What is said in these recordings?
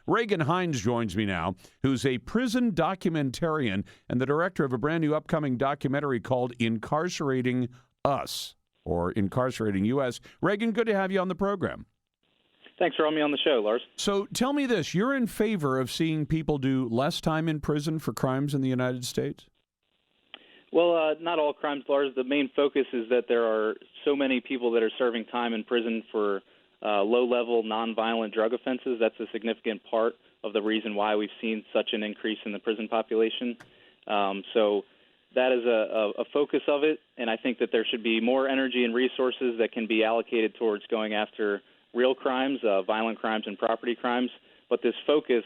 Regan Hines joins me now, who's a prison documentarian and the director of a brand new upcoming documentary called Incarcerating US, or Incarcerating US. Regan, good to have you on the program. Thanks for having me on the show, Lars. So tell me this, you're in favor of seeing people do less time in prison for crimes in the United States? Well, not all crimes, Lars. The main focus is that there are so many people that are serving time in prison for low-level, nonviolent drug offenses. That's a significant part of the reason why we've seen such an increase in the prison population. So that is a focus of it, and I think that there should be more energy and resources that can be allocated towards going after real crimes, violent crimes and property crimes. But this focus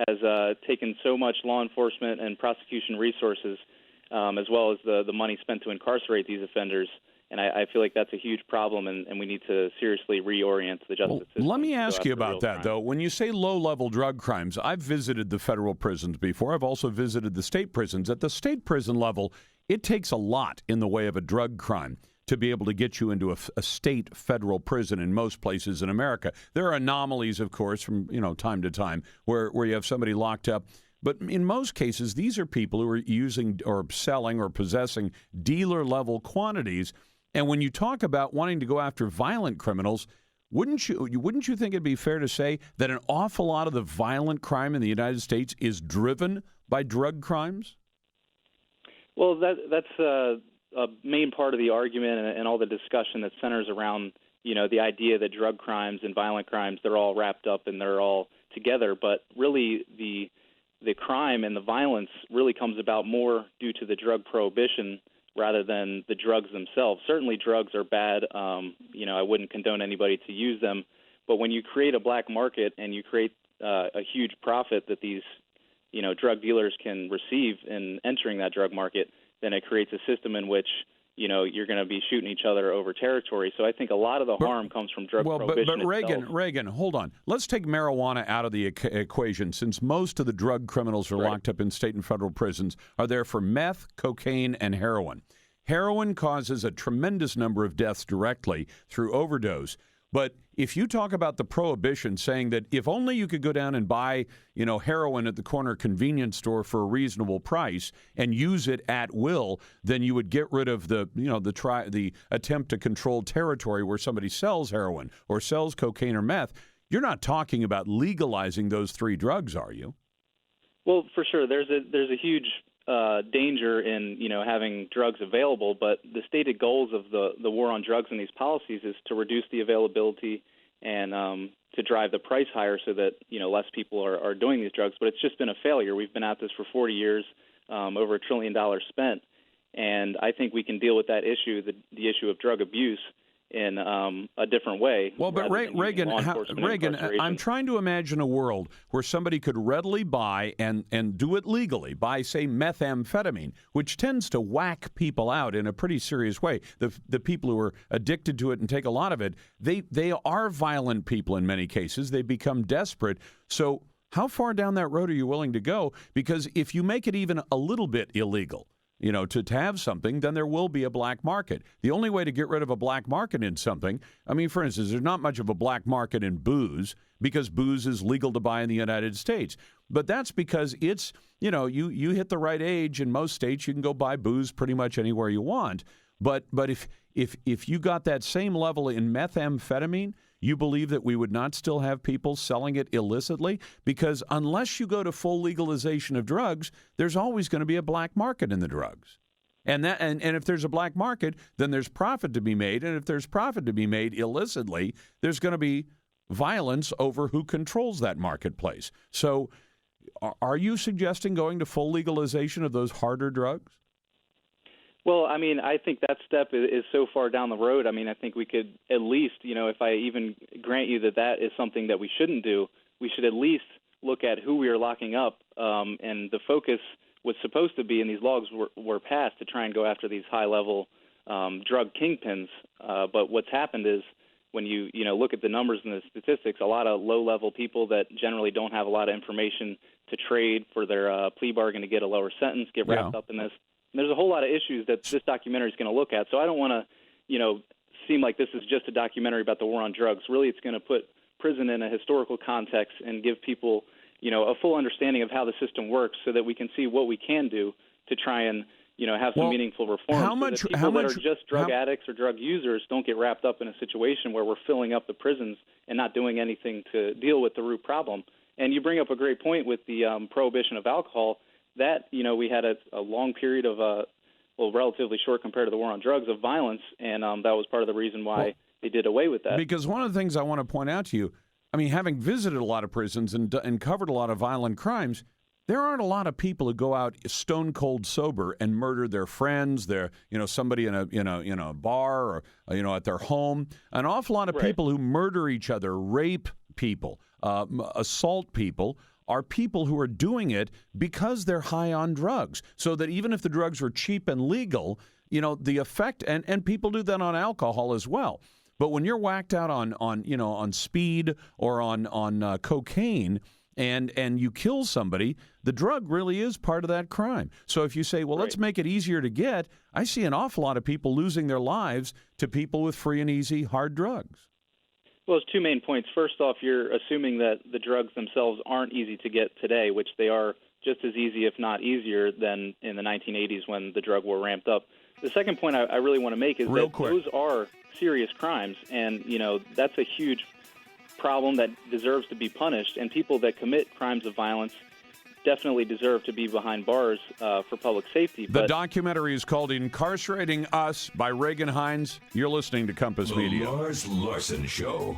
has taken so much law enforcement and prosecution resources, as well as the money spent to incarcerate these offenders. And I feel like that's a huge problem, and we need to seriously reorient the justice system. Let me ask you about that, though. When you say low-level drug crimes, I've visited the federal prisons before. I've also visited the state prisons. At the state prison level, it takes a lot in the way of a drug crime to be able to get you into a state federal prison in most places in America. There are anomalies, of course, from time to time where you have somebody locked up. But in most cases, these are people who are using or selling or possessing dealer-level quantities. And when you talk about wanting to go after violent criminals, wouldn't you think it'd be fair to say that an awful lot of the violent crime in the United States is driven by drug crimes? Well, that's a main part of the argument and all the discussion that centers around, the idea that drug crimes and violent crimes, they're all wrapped up and they're all together. But really, the crime and the violence really comes about more due to the drug prohibition rather than the drugs themselves. Certainly drugs are bad. I wouldn't condone anybody to use them. But when you create a black market and you create a huge profit that these, drug dealers can receive in entering that drug market, then it creates a system in which, you're going to be shooting each other over territory. So I think a lot of the harm comes from drug prohibition itself. Regan, hold on. Let's take marijuana out of the equation, since most of the drug criminals who are locked up in state and federal prisons are there for meth, cocaine, and heroin. Heroin causes a tremendous number of deaths directly through overdose. But if you talk about the prohibition saying that if only you could go down and buy, heroin at the corner convenience store for a reasonable price and use it at will, then you would get rid of the attempt to control territory where somebody sells heroin or sells cocaine or meth. You're not talking about legalizing those three drugs, are you? Well, for sure. There's a huge danger in having drugs available, but the stated goals of the war on drugs and these policies is to reduce the availability and to drive the price higher so that less people are doing these drugs. But it's just been a failure. We've been at this for 40 years, over $1 trillion spent, and I think we can deal with that issue, the issue of drug abuse, in a different way. Well, but Regan, I'm trying to imagine a world where somebody could readily buy and do it legally, buy, say, methamphetamine, which tends to whack people out in a pretty serious way. The people who are addicted to it and take a lot of it, they are violent people in many cases. They become desperate. So how far down that road are you willing to go? Because if you make it even a little bit illegal, to have something, then there will be a black market. The only way to get rid of a black market in something, for instance, there's not much of a black market in booze because booze is legal to buy in the United States. But that's because it's, you hit the right age in most states, you can go buy booze pretty much anywhere you want. But if you got that same level in methamphetamine, you believe that we would not still have people selling it illicitly? Because unless you go to full legalization of drugs, there's always going to be a black market in the drugs. And if there's a black market, then there's profit to be made. And if there's profit to be made illicitly, there's going to be violence over who controls that marketplace. So are you suggesting going to full legalization of those harder drugs? Well, I think that step is so far down the road. I think we could at least, if I even grant you that is something that we shouldn't do, we should at least look at who we are locking up. And the focus was supposed to be, and these laws were passed to try and go after these high-level drug kingpins. But what's happened is when you look at the numbers and the statistics, a lot of low-level people that generally don't have a lot of information to trade for their plea bargain to get a lower sentence get wrapped up in this. And there's a whole lot of issues that this documentary is going to look at. So I don't want to, seem like this is just a documentary about the war on drugs. Really, it's going to put prison in a historical context and give people a full understanding of how the system works so that we can see what we can do to try and, have some meaningful reform. So that people that are just drug addicts or drug users don't get wrapped up in a situation where we're filling up the prisons and not doing anything to deal with the root problem. And you bring up a great point with the prohibition of alcohol. That, we had a long period of, relatively short compared to the war on drugs, of violence, and that was part of the reason why they did away with that. Because one of the things I want to point out to you, having visited a lot of prisons and covered a lot of violent crimes, there aren't a lot of people who go out stone cold sober and murder their friends, somebody in a bar or at their home. An awful lot of people who murder each other, rape people, assault people, are people who are doing it because they're high on drugs. So that even if the drugs were cheap and legal, the effect, and people do that on alcohol as well. But when you're whacked out on speed or on cocaine, and you kill somebody, the drug really is part of that crime. So if you say, well, let's make it easier to get, I see an awful lot of people losing their lives to people with free and easy hard drugs. Well, there's two main points. First off, you're assuming that the drugs themselves aren't easy to get today, which they are just as easy, if not easier, than in the 1980s when the drug war ramped up. The second point I really want to make is those are serious crimes, and, that's a huge problem that deserves to be punished, and people that commit crimes of violence definitely deserve to be behind bars for public safety. The documentary is called Incarcerating US by Regan Hines. You're listening to Compass Media. The Lars Larson Show.